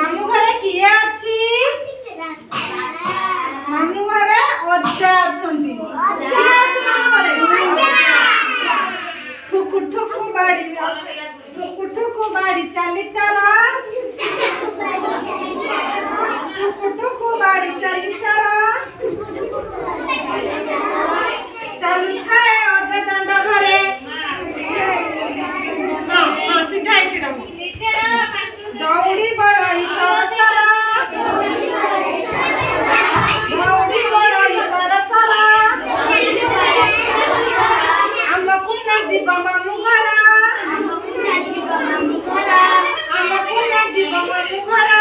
मामू घरे किए अछि मामू घरे अज्जा अछंती किए अछि मामू घरे ठुकु ठुकु बाड़ी चली तारा ठुकु ठुकु बाड़ी चली तारा चालू थाए अज्जा दंड घरे हां हां सीधा छिड़ा दौड़ी बड़ई सरसरा दौड़ी बड़ई सरसरा हम पुन्ना जीव मामू घरा हम पुन्ना जीव मामू घरा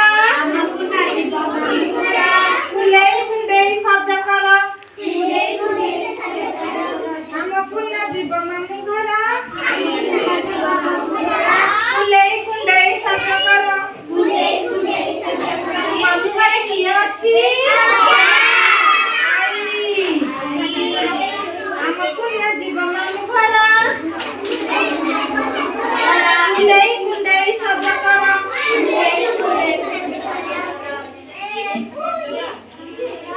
फुले गुंडे सज कर हम पुन्ना जीव मामू घरा फुले गुंडे सज कर मामू घरे किए अछि